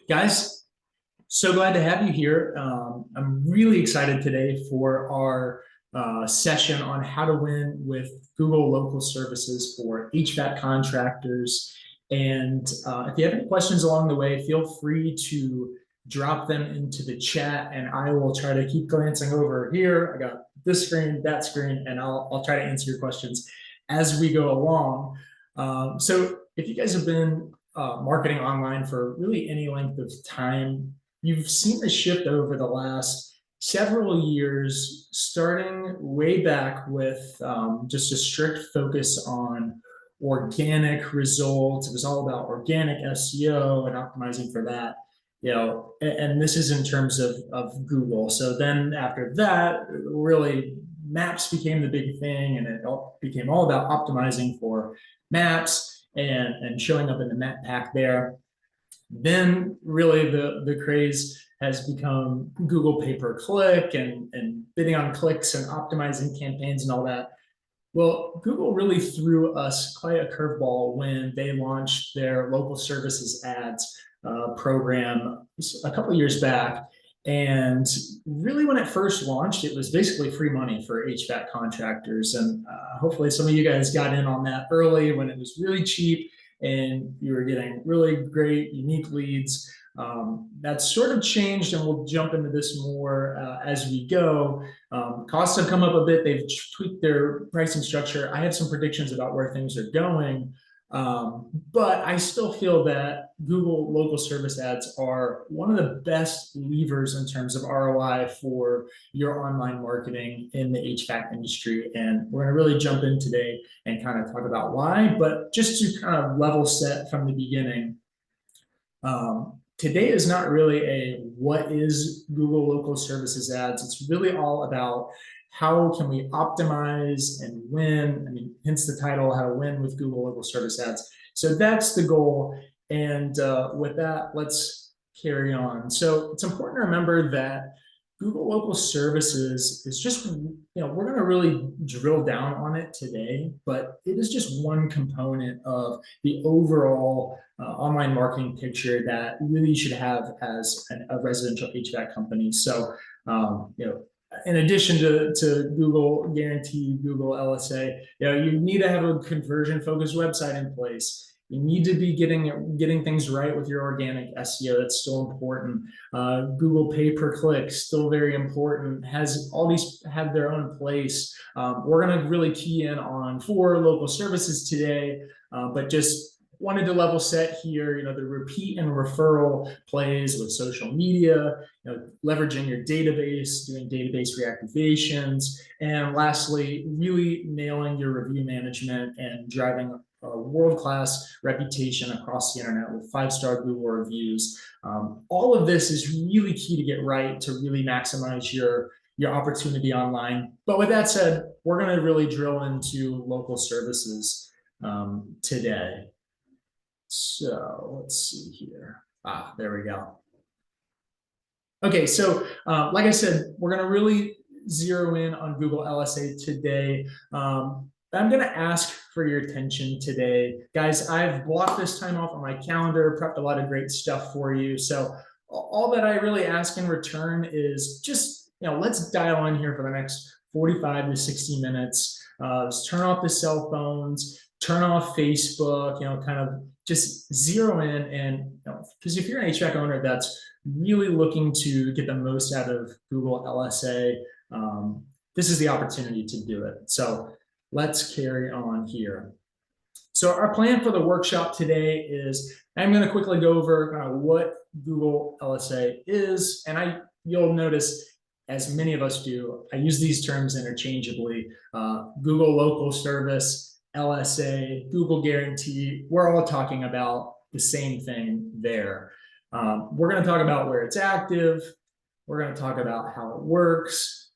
Guys, so glad to have you here. I'm really excited today for our session on how to win with Google local services for HVAC contractors. And if you have any questions along the way, feel free to drop them into the chat and I will try to keep glancing over here. I got this screen, that screen, and I'll try to answer your questions as we go along. So if you guys have been marketing online for really any length of time, you've seen a shift over the last several years, starting way back with just a strict focus on organic results. It was all about organic SEO and optimizing for that. And this is in terms of Google. So then after that, really maps became the big thing, and it became all about optimizing for maps and showing up in the map pack there. Then really the craze has become Google pay-per-click and bidding on clicks and optimizing campaigns and all that. Well, Google really threw us quite a curveball when they launched their local services ads program a couple of years back. And really, when it first launched, it was basically free money for HVAC contractors. And hopefully some of you guys got in on that early when it was really cheap and you were getting really great, unique leads. That's sort of changed, and we'll jump into this more as we go. Costs have come up a bit. They've tweaked their pricing structure. I have some predictions about where things are going. But I still feel that Google local service ads are one of the best levers in terms of ROI for your online marketing in the HVAC industry. And we're going to really jump in today and kind of talk about why. But just to kind of level set from the beginning, today is not really a what is Google local services ads. It's really all about how can we optimize and win? I mean, hence the title, how to win with Google local service ads. So that's the goal. And with that, let's carry on. So it's important to remember that Google local services is just, we're going to really drill down on it today, but it is just one component of the overall online marketing picture that really you should have as a residential HVAC company. So, in addition to Google Guarantee, Google LSA, you need to have a conversion-focused website in place. You need to be getting things right with your organic SEO. That's still important. Google pay-per-click, still very important. All these have their own place. We're going to really key in on 4 local services today, but just wanted to level set here, the repeat and referral plays with social media, leveraging your database, doing database reactivations, and lastly, really nailing your review management and driving a world-class reputation across the internet with 5-star Google reviews. All of this is really key to get right to really maximize your opportunity online. But with that said, we're going to really drill into local services today. So let's see here. There we go. Okay, so like I said, we're going to really zero in on Google LSA today. I'm going to ask for your attention today. Guys, I've blocked this time off on my calendar, prepped a lot of great stuff for you. So all that I really ask in return is just, let's dial in here for the next 45 to 60 minutes. Let's turn off the cell phones, turn off Facebook, kind of just zero in. And because if you're an HVAC owner that's really looking to get the most out of Google LSA, this is the opportunity to do it. So let's carry on here. So our plan for the workshop today is I'm going to quickly go over what Google LSA is. And you'll notice, as many of us do, I use these terms interchangeably. Google local service, LSA, Google Guarantee, we're all talking about the same thing there. We're going to talk about where it's active. We're going to talk about how it works,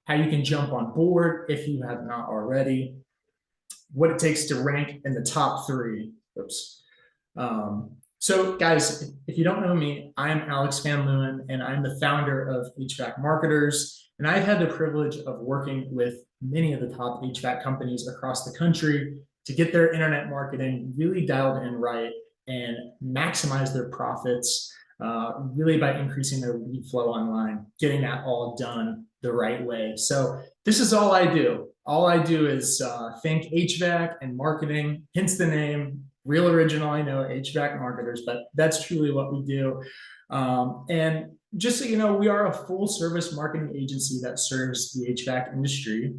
how you can jump on board if you have not already, what it takes to rank in the top 3. Oops. So guys, if you don't know me, I'm Alex Van Leeuwen, and I'm the founder of HVAC-Marketers. And I've had the privilege of working with many of the top HVAC companies across the country to get their internet marketing really dialed in right and maximize their profits really by increasing their lead flow online, getting that all done the right way. So this is all I do. All I do is think HVAC and marketing, hence the name, real original, I know, HVAC marketers, but that's truly what we do. And just so you know, we are a full service marketing agency that serves the HVAC industry,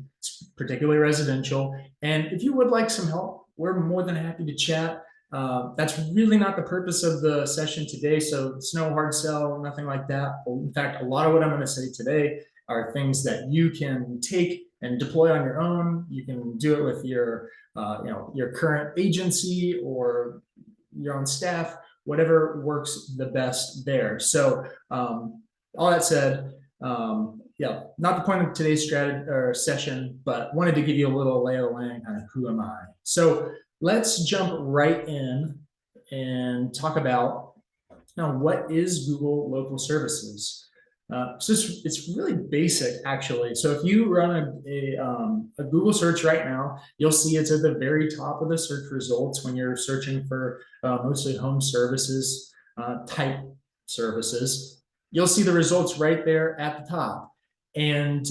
particularly residential. And if you would like some help, we're more than happy to chat. That's really not the purpose of the session today. So it's no hard sell, nothing like that. In fact, a lot of what I'm going to say today are things that you can take and deploy on your own. You can do it with your, your current agency or your own staff, whatever works the best there. So all that said, yeah, not the point of today's session, but wanted to give you a little lay of the land, kind of who am I. So let's jump right in and talk about what is Google Local Services. So it's really basic, actually. So if you run a Google search right now, you'll see it's at the very top of the search results when you're searching for mostly home services type services. You'll see the results right there at the top. And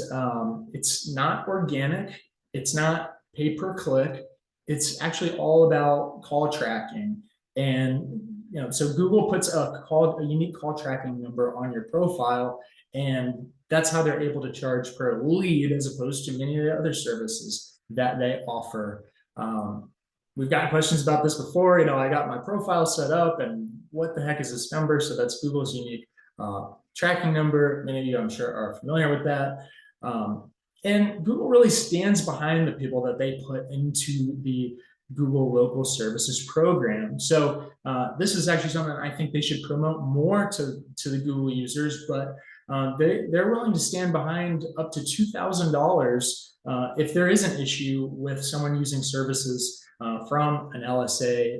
it's not organic. It's not pay-per-click. It's actually all about call tracking. And so Google puts a unique call tracking number on your profile, and that's how they're able to charge per lead as opposed to many of the other services that they offer. We've gotten questions about this before. I got my profile set up, and what the heck is this number? So that's Google's unique tracking number. Many of you, I'm sure, are familiar with that. And Google really stands behind the people that they put into the Google Local Services program. So this is actually something I think they should promote more to the Google users, but they're willing to stand behind up to $2,000 if there is an issue with someone using services from an LSA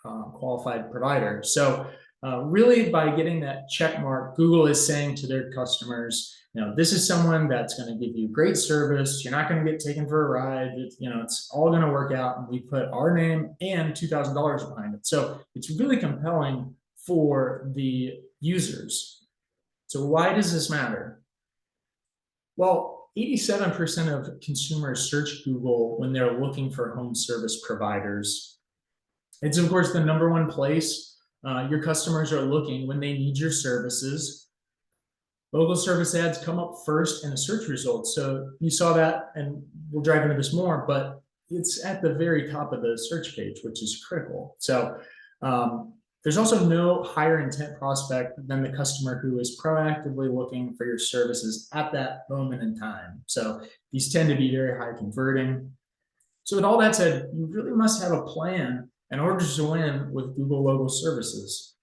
qualified provider. So really, by getting that check mark, Google is saying to their customers, this is someone that's going to give you great service. You're not going to get taken for a ride. It's all going to work out. And we put our name and $2,000 behind it. So it's really compelling for the users. So why does this matter? Well, 87% of consumers search Google when they're looking for home service providers. It's, of course, the number one place your customers are looking when they need your services. Local service ads come up first in the search results. So you saw that, and we'll dive into this more, but it's at the very top of the search page, which is critical. So there's also no higher intent prospect than the customer who is proactively looking for your services at that moment in time. So these tend to be very high converting. So with all that said, you really must have a plan in order to win with Google Local Services.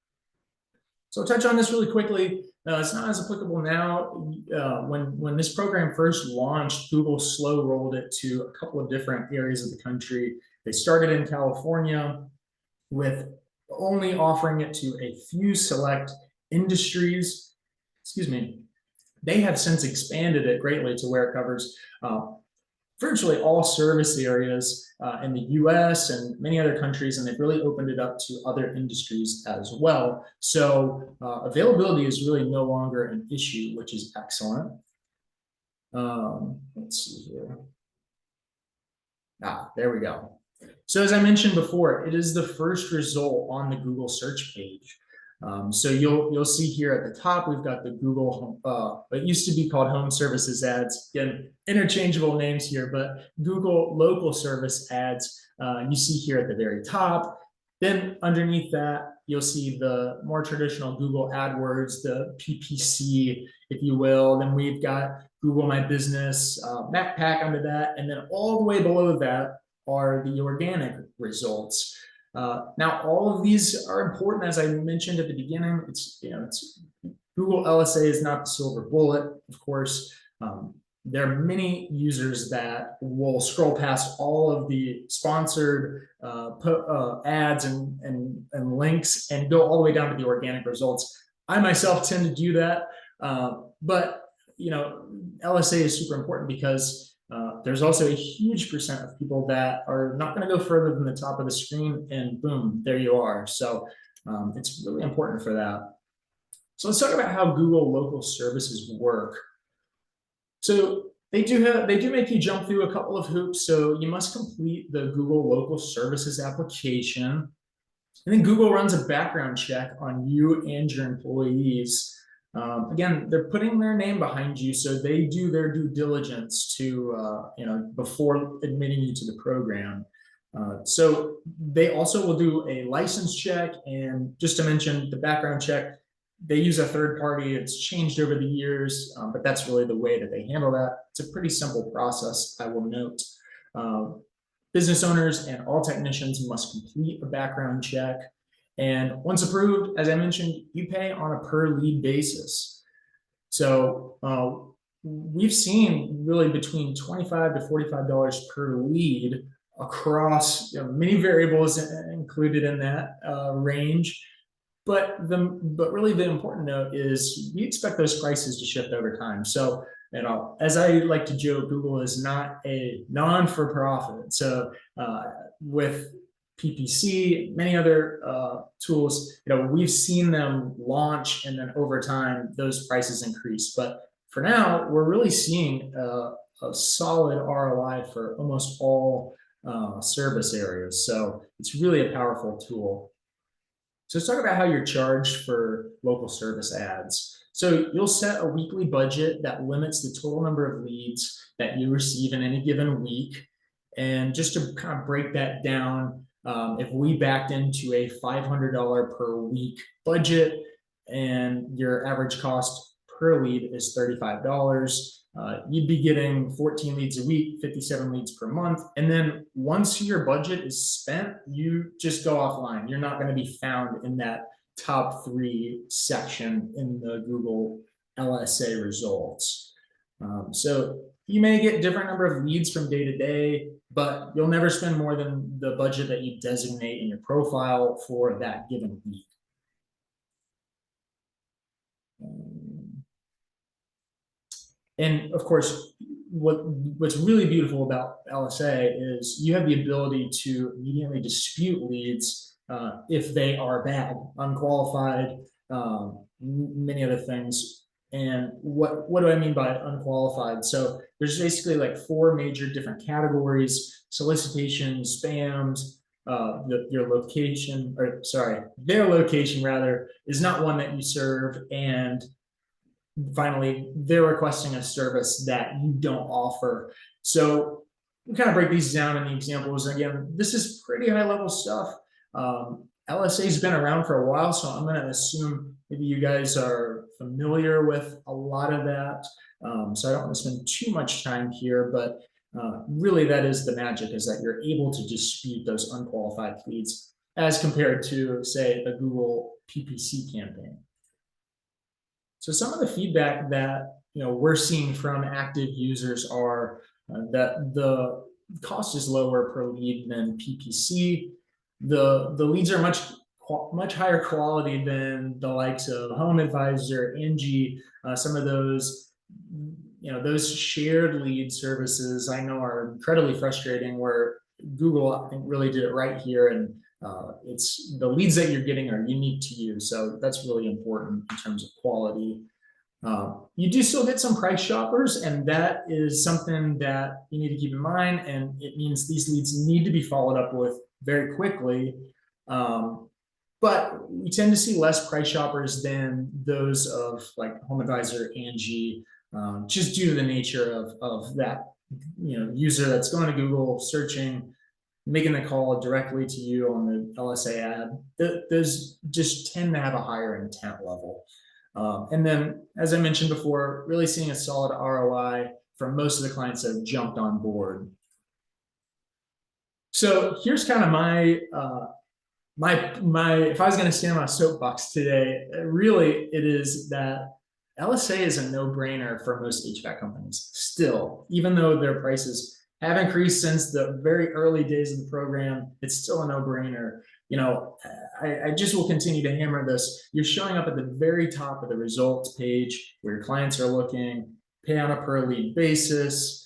So I'll touch on this really quickly. It's not as applicable now. When this program first launched, Google slow rolled it to a couple of different areas of the country. They started in California with only offering it to a few select industries. Excuse me. They have since expanded it greatly to where it covers virtually all service areas in the US and many other countries, and they've really opened it up to other industries as well. So availability is really no longer an issue, which is excellent. Let's see here. There we go. So as I mentioned before, it is the first result on the Google search page. So you'll see here at the top, we've got the Google, it used to be called Home Services Ads. Again, interchangeable names here, but Google Local Service Ads, you see here at the very top. Then underneath that, you'll see the more traditional Google AdWords, the PPC, if you will. Then we've got Google My Business, backpack under that. And then all the way below that are the organic results. Now, all of these are important, as I mentioned at the beginning. It's Google LSA is not the silver bullet, of course. There are many users that will scroll past all of the sponsored ads and links and go all the way down to the organic results. I myself tend to do that, but LSA is super important because there's also a huge percent of people that are not going to go further than the top of the screen, and boom, there you are. So it's really important for that. So let's talk about how Google local services work. So they do make you jump through a couple of hoops. So you must complete the Google local services application. And then Google runs a background check on you and your employees. Again, they're putting their name behind you, so they do their due diligence to, before admitting you to the program. So they also will do a license check, and just to mention the background check, they use a third party. It's changed over the years, but that's really the way that they handle that. It's a pretty simple process, I will note. Business owners and all technicians must complete a background check. And once approved, as I mentioned, you pay on a per lead basis. So we've seen really between $25 to $45 per lead across many variables included in that range. But really the important note is we expect those prices to shift over time. So as I like to joke, Google is not a non-for-profit. So with PPC, many other tools, we've seen them launch, and then over time those prices increase. But for now, we're really seeing a solid ROI for almost all service areas. So it's really a powerful tool. So let's talk about how you're charged for local service ads. So you'll set a weekly budget that limits the total number of leads that you receive in any given week. And just to kind of break that down, if we backed into a $500 per week budget and your average cost per lead is $35, you'd be getting 14 leads a week, 57 leads per month. And then once your budget is spent, you just go offline. You're not going to be found in that top 3 section in the Google LSA results. So you may get different number of leads from day to day, but you'll never spend more than the budget that you designate in your profile for that given week. And of course, what's really beautiful about LSA is you have the ability to immediately dispute leads if they are bad, unqualified, many other things. And what do I mean by unqualified? So there's basically like 4 major different categories: solicitation, spams, their location rather is not one that you serve, and finally, they're requesting a service that you don't offer. So we kind of break these down in the examples. Again, this is pretty high level stuff. LSA has been around for a while, so I'm going to assume maybe you guys are familiar with a lot of that. So I don't want to spend too much time here, but really that is the magic, is that you're able to dispute those unqualified leads as compared to, say, a Google PPC campaign. So some of the feedback that we're seeing from active users are that the cost is lower per lead than PPC. The leads are much higher quality than the likes of Home Advisor, Angie. Some of those those shared lead services I know are incredibly frustrating, where Google, I think, really did it right here, and it's the leads that you're getting are unique to you. So that's really important in terms of quality. You do still get some price shoppers, and that is something that you need to keep in mind. And it means these leads need to be followed up with very quickly. But we tend to see less price shoppers than those of like Home Advisor, Angie, just due to the nature of that user that's going to Google, searching, making the call directly to you on the LSA ad. Those just tend to have a higher intent level. And then, as I mentioned before, really seeing a solid ROI from most of the clients that have jumped on board. So here's kind of my if I was going to stand on a soapbox today, really it is that LSA is a no-brainer for most HVAC companies still, even though their prices have increased since the very early days of the program. It's still a no-brainer. I just will continue to hammer this. You're showing up at the very top of the results page where your clients are looking, pay on a per lead basis.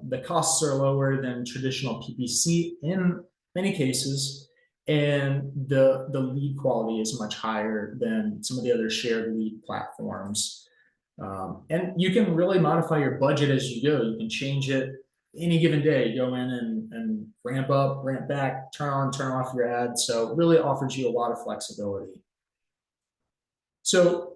The costs are lower than traditional PPC in many cases. and the lead quality is much higher than some of the other shared lead platforms. And you can really modify your budget as you go. You can change it any given day. You go in and ramp up, ramp back, turn on, turn off your ads. So it really offers you a lot of flexibility. So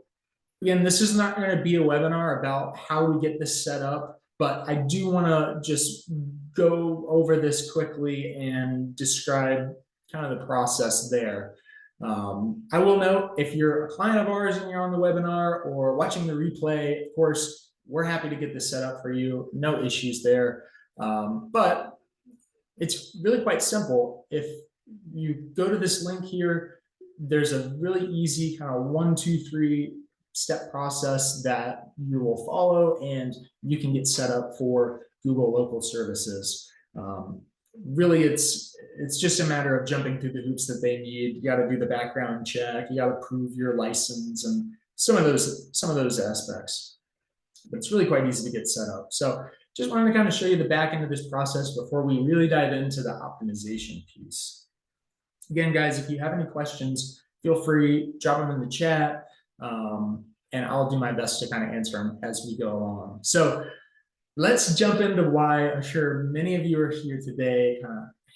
again, this is not going to be a webinar about how we get this set up, but I do want to just go over this quickly and describe kind of the process there. I will note, if you're a client of ours and you're on the webinar or watching the replay, of course, we're happy to get this set up for you. No issues there. But it's really quite simple. If you go to this link here, there's a really easy kind of 1, 2, 3 step process that you will follow, and you can get set up for Google local services. Really, it's just a matter of jumping through the hoops that they need. You got to do the background check, you got to prove your license, and some of those aspects. But it's really quite easy to get set up. So just wanted to kind of show you the back end of this process before we really dive into the optimization piece. Again, guys, if you have any questions, feel free, drop them in the chat, and I'll do my best to kind of answer them as we go along. So let's jump into why I'm sure many of you are here today.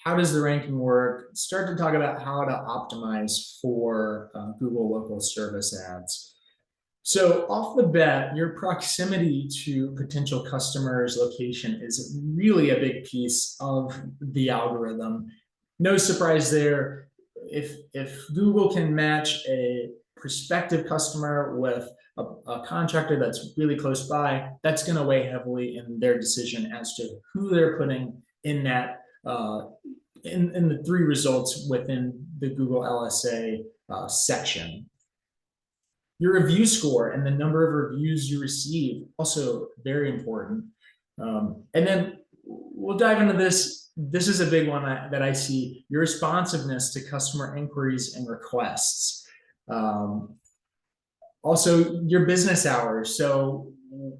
How does the ranking work? Start to talk about how to optimize for Google local service ads. So off the bat, your proximity to potential customers' location is really a big piece of the algorithm. No surprise there. If Google can match a prospective customer with a contractor that's really close by, that's going to weigh heavily in their decision as to who they're putting in that in the 3 results within the Google LSA section. Your review score and the number of reviews you receive, also very important. And then we'll dive into this. This is a big one that I see: your responsiveness to customer inquiries and requests. Also, your business hours. So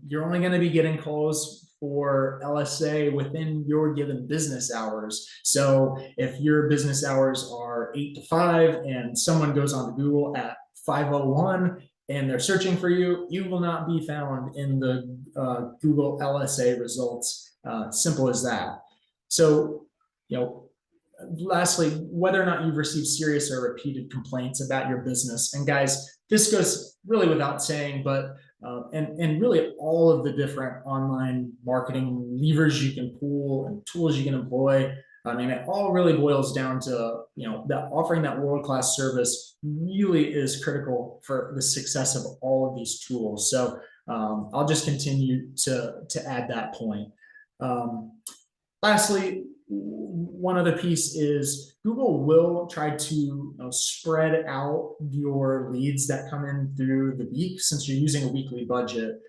you're only going to be getting calls for LSA within your given business hours. So if your business hours are 8 to 5 and someone goes on to Google at 5:01 and they're searching for you, you will not be found in the Google LSA results. Simple as that. So, lastly, whether or not you've received serious or repeated complaints about your business. And guys, this goes really without saying, but and really all of the different online marketing levers you can pull and tools you can employ. I mean, it all really boils down to, that offering that world-class service really is critical for the success of all of these tools. So I'll just continue to add that point. Lastly, one other piece is Google will try to spread out your leads that come in through the week. Since you're using a weekly budget,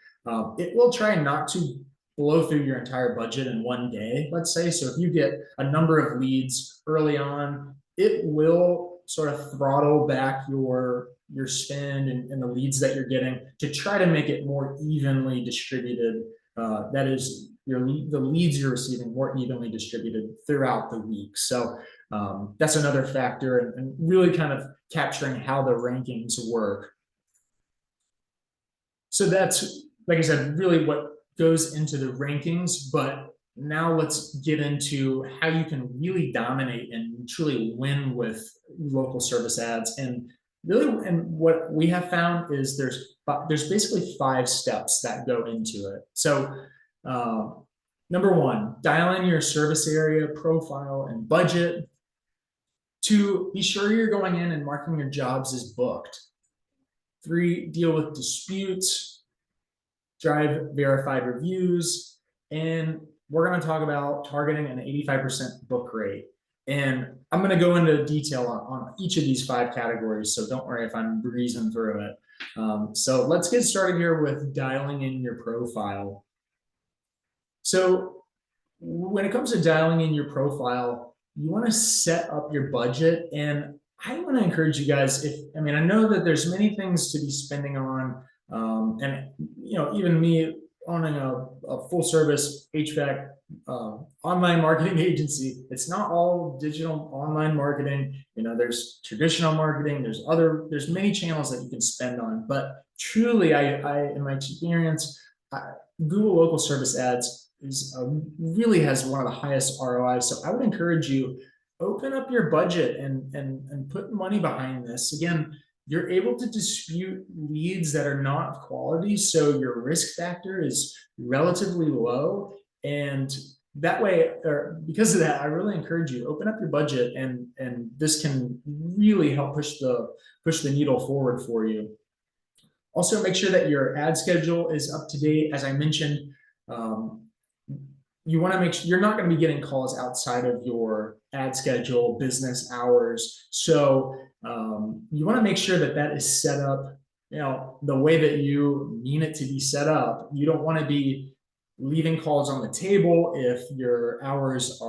it will try not to blow through your entire budget in one day, let's say. So if you get a number of leads early on, it will sort of throttle back your spend and the leads that you're getting to try to make it more evenly distributed. That is, the leads you're receiving more evenly distributed throughout the week. So that's another factor, and really kind of capturing how the rankings work. So that's, like I said, really what goes into the rankings. But now let's get into how you can really dominate and truly win with local service ads. And really, and what we have found is there's basically 5 steps that go into it. So number 1, dial in your service area, profile, and budget. 2, be sure you're going in and marking your jobs as booked. 3, deal with disputes, drive verified reviews, and we're going to talk about targeting an 85% book rate. And I'm going to go into detail on each of these 5 categories, so don't worry if I'm breezing through it. So let's get started here with dialing in your profile. So when it comes to dialing in your profile, you want to set up your budget. And I want to encourage you guys, I know that there's many things to be spending on, and even me owning a full service HVAC online marketing agency, it's not all digital online marketing. There's traditional marketing, there's many channels that you can spend on, but truly, I in my experience, Google local service ads really has one of the highest ROIs. So I would encourage you, open up your budget and put money behind this. Again, you're able to dispute leads that are not of quality, so your risk factor is relatively low. And that way, or because of that, I really encourage you, open up your budget, and this can really help push the needle forward for you. Also, make sure that your ad schedule is up to date. As I mentioned, you want to make sure you're not going to be getting calls outside of your ad schedule, business hours. So you want to make sure that is set up, the way that you mean it to be set up. You don't want to be leaving calls on the table if your hours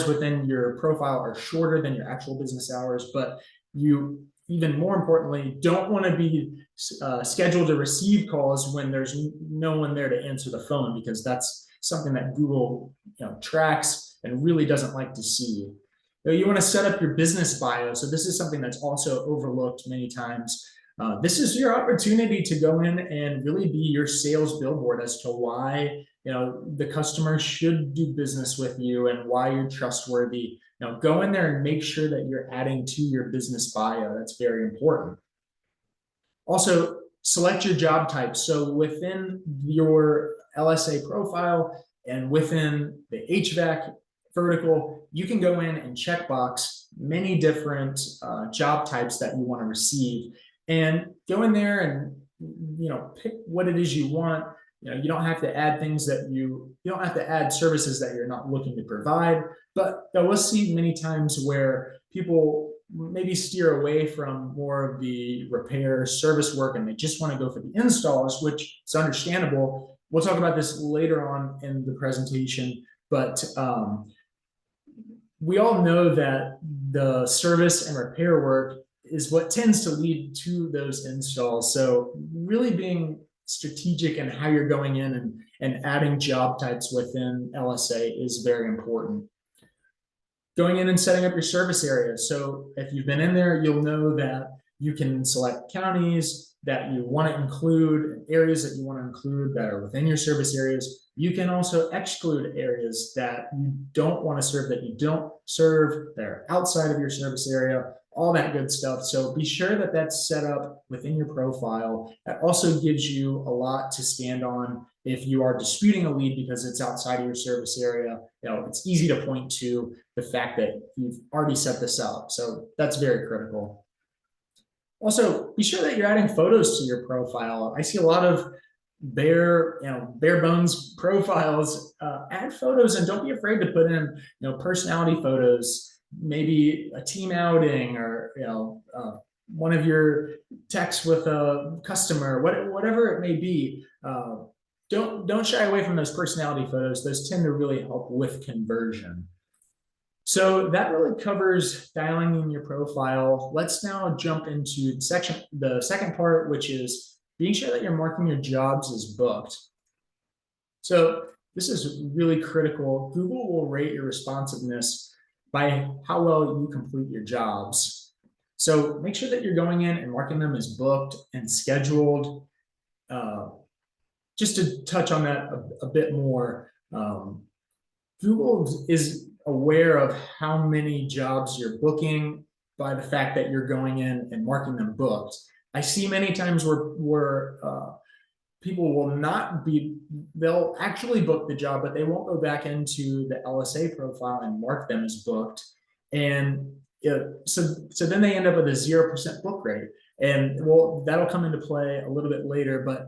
within your profile are shorter than your actual business hours. But you, even more importantly, don't want to be scheduled to receive calls when there's no one there to answer the phone, because that's something that Google tracks and really doesn't like to see. You want to set up your business bio. So this is something that's also overlooked many times. This is your opportunity to go in and really be your sales billboard as to why the customer should do business with you and why you're trustworthy. Go in there and make sure that you're adding to your business bio. That's very important. Also, select your job type. So within your LSA profile and within the HVAC vertical, you can go in and checkbox many different job types that you want to receive, and go in there and pick what it is you want. You don't have to add things that you don't have to add services that you're not looking to provide. But we'll see many times where people maybe steer away from more of the repair service work and they just want to go for the installs, which is understandable. We'll talk about this later on in the presentation, but we all know that the service and repair work is what tends to lead to those installs. So really being strategic in how you're going in and adding job types within LSA is very important. Going in and setting up your service area. So if you've been in there, you'll know that you can select counties that you want to include, areas that you want to include that are within your service areas. You can also exclude areas that you don't want to serve, that you don't serve, that are outside of your service area, all that good stuff. So be sure that that's set up within your profile. That also gives you a lot to stand on if you are disputing a lead because it's outside of your service area. It's easy to point to the fact that you've already set this up. So that's very critical. Also, be sure that you're adding photos to your profile. I see a lot of bare bones profiles. Add photos, and don't be afraid to put in personality photos, maybe a team outing, or one of your texts with a customer, whatever it may be. Don't shy away from those personality photos. Those tend to really help with conversion. So that really covers dialing in your profile. Let's now jump into the second part, which is being sure that you're marking your jobs as booked. So this is really critical. Google will rate your responsiveness by how well you complete your jobs. So make sure that you're going in and marking them as booked and scheduled. Just to touch on that a bit more, Google is aware of how many jobs you're booking by the fact that you're going in and marking them booked. I see many times where people will not be, they'll actually book the job, but they won't go back into the LSA profile and mark them as booked. And so then they end up with a 0% book rate. And well, that'll come into play a little bit later, but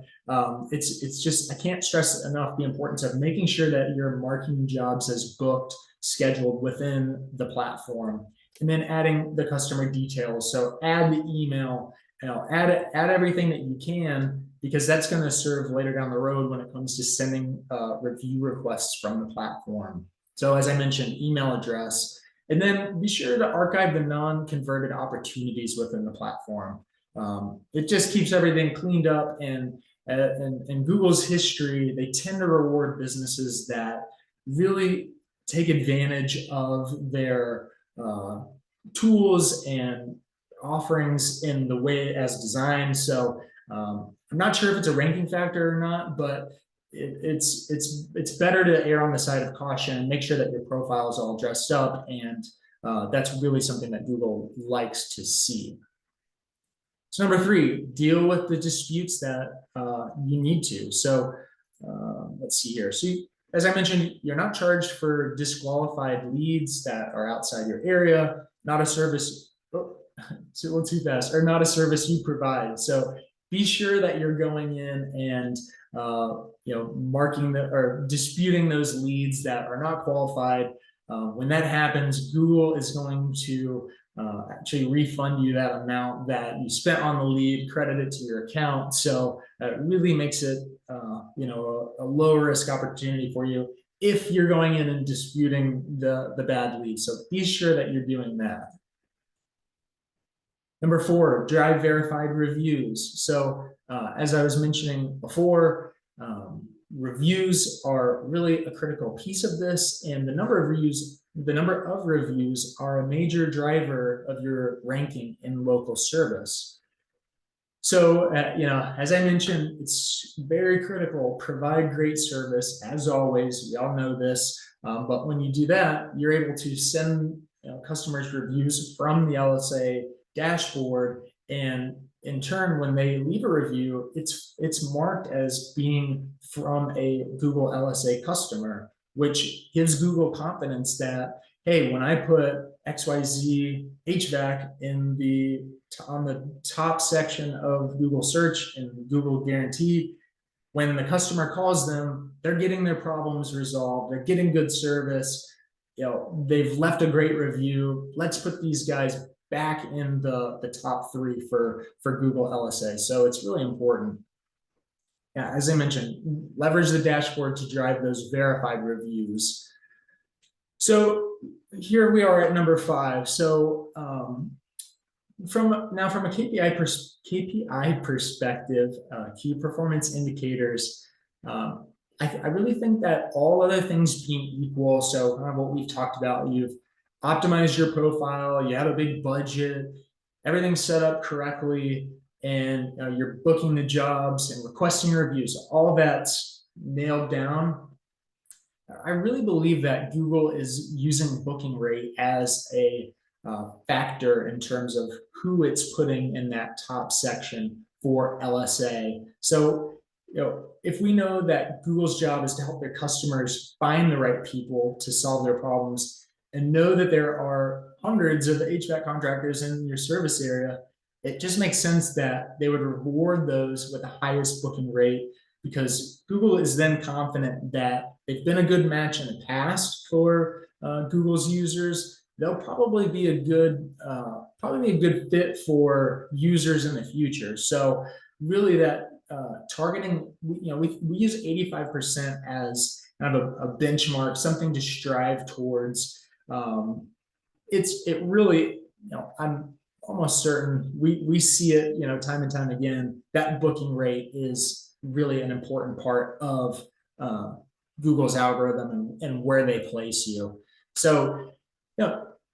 it's just, I can't stress enough the importance of making sure that you're marking jobs as booked, scheduled within the platform, and then adding the customer details. So add the email, add everything that you can, because that's going to serve later down the road when it comes to sending review requests from the platform. So as I mentioned, email address, and then be sure to archive the non-converted opportunities within the platform. It just keeps everything cleaned up, and in Google's history, they tend to reward businesses that really take advantage of their tools and offerings in the way as designed. So I'm not sure if it's a ranking factor or not, but it's better to err on the side of caution and make sure that your profile is all dressed up, and that's really something that Google likes to see. So number 3, deal with the disputes that you need to. So let's see here. So as I mentioned, you're not charged for disqualified leads that are outside your area, not a service, it's a little too fast, or not a service you provide. So be sure that you're going in and marking or disputing those leads that are not qualified. When that happens, Google is going to actually refund you that amount that you spent on the lead, credit it to your account. So it really makes it a low risk opportunity for you if you're going in and disputing the bad lead. So be sure that you're doing that. Number 4, drive verified reviews. So as I was mentioning before, reviews are really a critical piece of this, and the number of reviews are a major driver of your ranking in local service. So, as I mentioned, it's very critical. Provide great service, as always. We all know this, but when you do that, you're able to send customers reviews from the LSA dashboard, and in turn, when they leave a review, it's marked as being from a Google LSA customer, which gives Google confidence that, hey, when I put XYZ HVAC on the top section of Google search and Google guarantee, when the customer calls them, they're getting their problems resolved, they're getting good service, they've left a great review. Let's put these guys back in the top 3 for Google LSA. So it's really important. Yeah, as I mentioned, leverage the dashboard to drive those verified reviews. So here we are at number 5. So from a KPI perspective, key performance indicators, I really think that all other things being equal, so kind of what we've talked about, you've optimized your profile, you have a big budget, everything's set up correctly, and you're booking the jobs and requesting reviews, all that's nailed down. I really believe that Google is using booking rate as a factor in terms of who it's putting in that top section for LSA. So, if we know that Google's job is to help their customers find the right people to solve their problems, and know that there are hundreds of HVAC contractors in your service area, it just makes sense that they would reward those with the highest booking rate, because Google is then confident that they've been a good match in the past for Google's users. They'll probably be a good fit for users in the future. So really, that targeting, we use 85% as kind of a benchmark, something to strive towards. It really, I'm almost certain we see it, time and time again, that booking rate is really an important part of Google's algorithm and where they place you. So,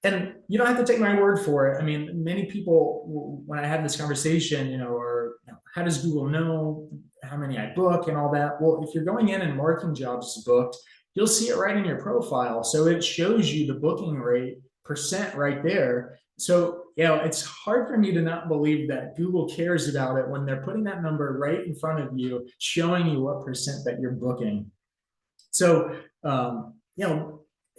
and you don't have to take my word for it. I mean, many people, when I have this conversation, how does Google know how many I book and all that? Well, if you're going in and marking jobs as booked, you'll see it right in your profile. So it shows you the booking rate % right there. So, it's hard for me to not believe that Google cares about it when they're putting that number right in front of you, showing you what % that you're booking. So,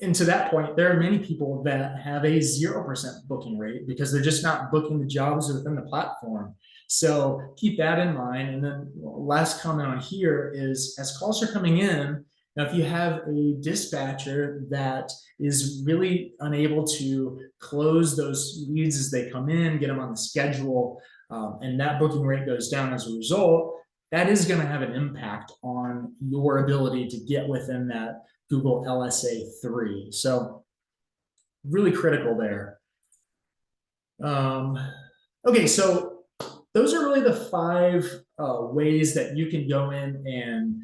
and to that point, there are many people that have a 0% booking rate because they're just not booking the jobs within the platform. So keep that in mind. And then last comment on here is, as calls are coming in, now, if you have a dispatcher that is really unable to close those leads as they come in, get them on the schedule, and that booking rate goes down as a result, that is going to have an impact on your ability to get within that Google LSA 3. So really critical there. Okay, so those are really the 5 ways that you can go in and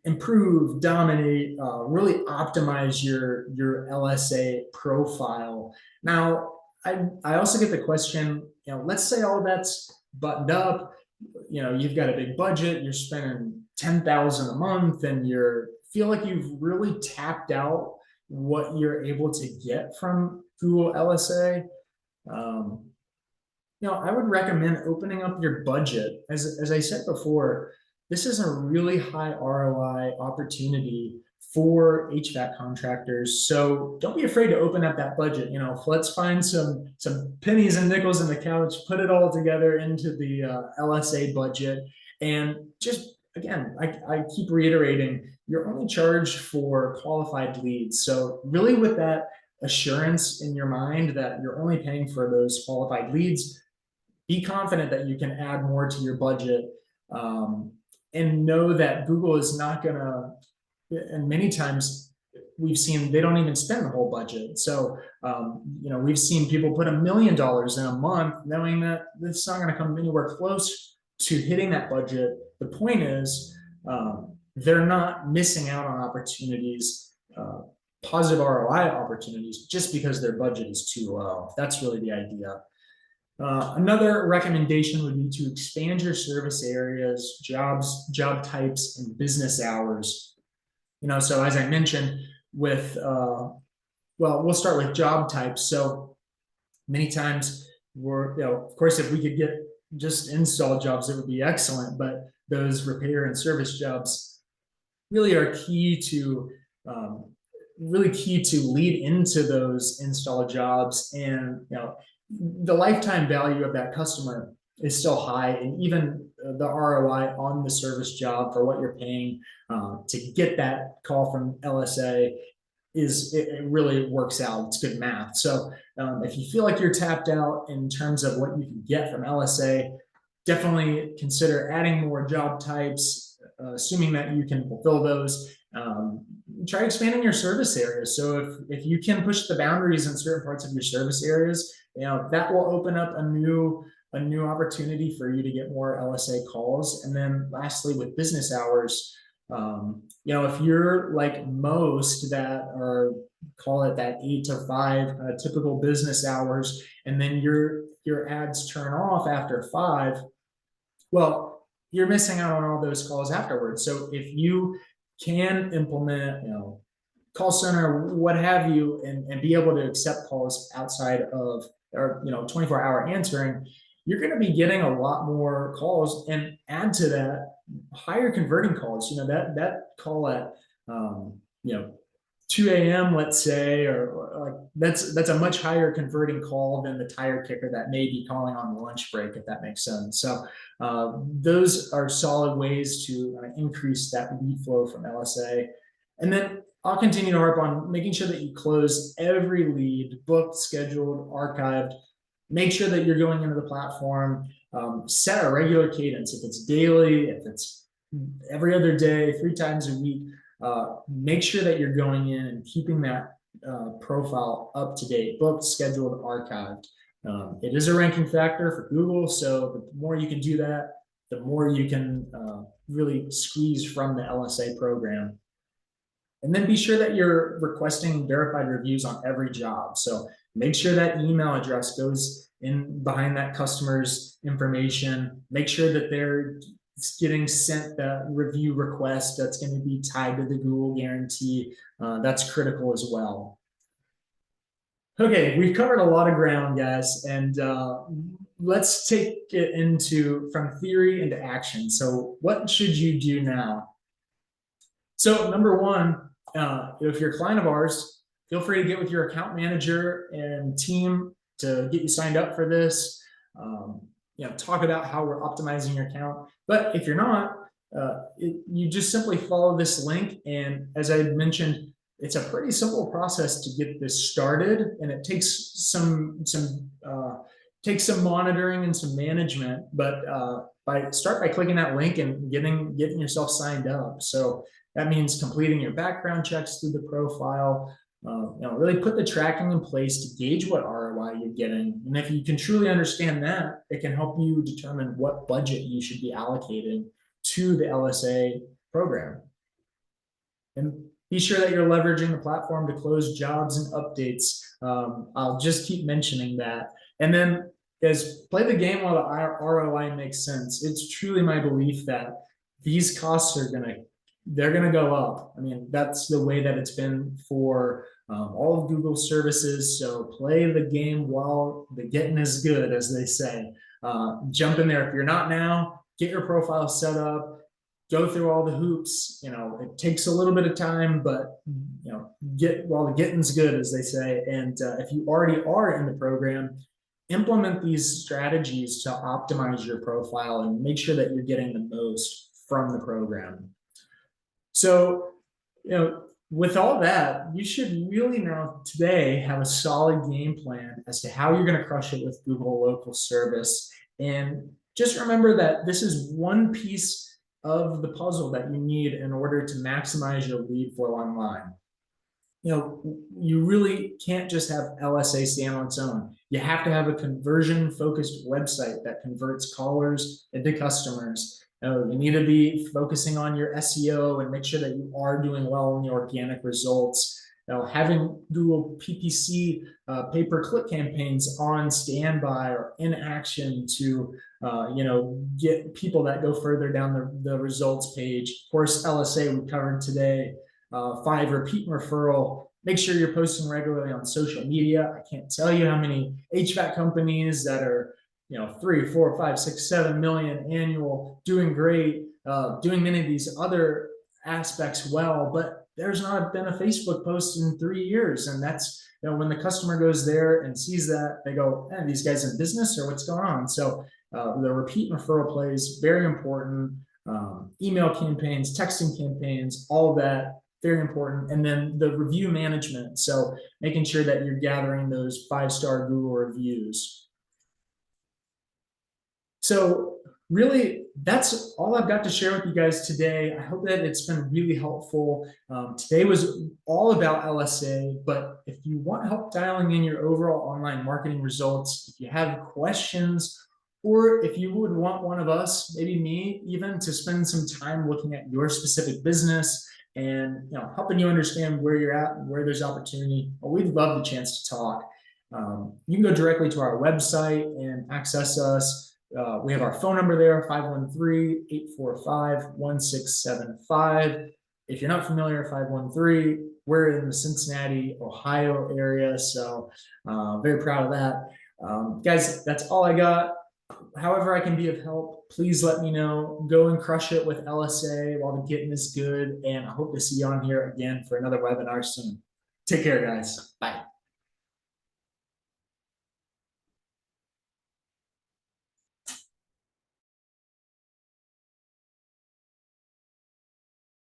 improve, dominate, really optimize your LSA profile. Now, I also get the question, let's say all that's buttoned up, you've got a big budget, you're spending 10,000 a month, and feel like you've really tapped out what you're able to get from Google LSA. I would recommend opening up your budget. As I said before, this is a really high ROI opportunity for HVAC contractors. So don't be afraid to open up that budget. Let's find some pennies and nickels in the couch, put it all together into the LSA budget. And just, again, I keep reiterating, you're only charged for qualified leads. So really with that assurance in your mind that you're only paying for those qualified leads, be confident that you can add more to your budget, and know that Google is not gonna, and many times we've seen they don't even spend the whole budget. So, we've seen people put $1 million in a month knowing that it's not gonna come anywhere close to hitting that budget. The point is, they're not missing out on opportunities, positive ROI opportunities, just because their budget is too low. That's really the idea. Another recommendation would be to expand your service areas, job types, and business hours. So as I mentioned, we'll start with job types. So many times of course, if we could get just install jobs, it would be excellent. But those repair and service jobs really are key to lead into those install jobs. And the lifetime value of that customer is still high, and even the ROI on the service job for what you're paying to get that call from LSA it really works out. It's good math. So if you feel like you're tapped out in terms of what you can get from LSA, definitely consider adding more job types, assuming that you can fulfill those. Try expanding your service areas. So if you can push the boundaries in certain parts of your service areas, that will open up a new opportunity for you to get more LSA calls. And then lastly, with business hours, if you're like most that are, call it that 8 to 5 typical business hours, and then your ads turn off after 5, well, you're missing out on all those calls afterwards. So if you can implement, call center, what have you, and be able to accept calls outside of, or 24-hour answering, you're going to be getting a lot more calls, and add to that higher converting calls. That call at 2 a.m., let's say, or that's a much higher converting call than the tire kicker that may be calling on the lunch break, if that makes sense. So those are solid ways to increase that lead flow from LSA. And then I'll continue to harp on making sure that you close every lead, booked, scheduled, archived. Make sure that you're going into the platform, set a regular cadence. If it's daily, if it's every other day, 3 times a week, make sure that you're going in and keeping that profile up to date, booked, scheduled, archived. It is a ranking factor for Google, so the more you can do that, the more you can really squeeze from the LSA program. And then be sure that you're requesting verified reviews on every job. So make sure that email address goes in behind that customer's information. Make sure that they're getting sent that review request that's going to be tied to the Google guarantee. That's critical as well. Okay, we've covered a lot of ground, guys, and let's take it from theory into action. So what should you do now? So number one, if you're a client of ours, feel free to get with your account manager and team to get you signed up for this. Talk about how we're optimizing your account. But if you're not, you just simply follow this link. And as I mentioned, it's a pretty simple process to get this started, and it takes some monitoring and some management. But start by clicking that link and getting yourself signed up. So that means completing your background checks through the profile, Really put the tracking in place to gauge what ROI you're getting. And if you can truly understand that, it can help you determine what budget you should be allocating to the LSA program. And be sure that you're leveraging the platform to close jobs and updates. I'll just keep mentioning that. And then is play the game while the ROI makes sense. It's truly my belief that these costs are they're gonna go up. I mean, that's the way that it's been for all of Google's services. So play the game while the getting is good, as they say. Jump in there. If you're not now, get your profile set up, go through all the hoops. It takes a little bit of time, but get while the getting's good, as they say. And if you already are in the program, implement these strategies to optimize your profile and make sure that you're getting the most from the program. So, with all that, you should really now today have a solid game plan as to how you're going to crush it with Google Local Service. And just remember that this is one piece of the puzzle that you need in order to maximize your lead flow online. You really can't just have LSA stand on its own. You have to have a conversion-focused website that converts callers into customers. You need to be focusing on your SEO and make sure that you are doing well in the organic results. Having Google PPC pay-per-click campaigns on standby or in action to get people that go further down the results page. Of course, LSA we covered today. 5, repeat and referral. Make sure you're posting regularly on social media. I can't tell you how many HVAC companies that are 3, 4, 5, 6, 7 million annual, doing great, doing many of these other aspects well, but there's not been a Facebook post in 3 years. And that's, when the customer goes there and sees that, they go, these guys in business or what's going on? So the repeat and referral plays, very important. Email campaigns, texting campaigns, all that, very important. And then the review management. So making sure that you're gathering those 5-star Google reviews. So really, that's all I've got to share with you guys today. I hope that it's been really helpful. Today was all about LSA, but if you want help dialing in your overall online marketing results, if you have questions, or if you would want one of us, maybe me even, to spend some time looking at your specific business and helping you understand where you're at and where there's opportunity, well, we'd love the chance to talk. You can go directly to our website and access us. We have our phone number there, 513-845-1675. If you're not familiar, 513, we're in the Cincinnati, Ohio area. So very proud of that. Guys, that's all I got. However I can be of help, please let me know. Go and crush it with LSA while the getting is good. And I hope to see you on here again for another webinar soon. Take care, guys. Bye.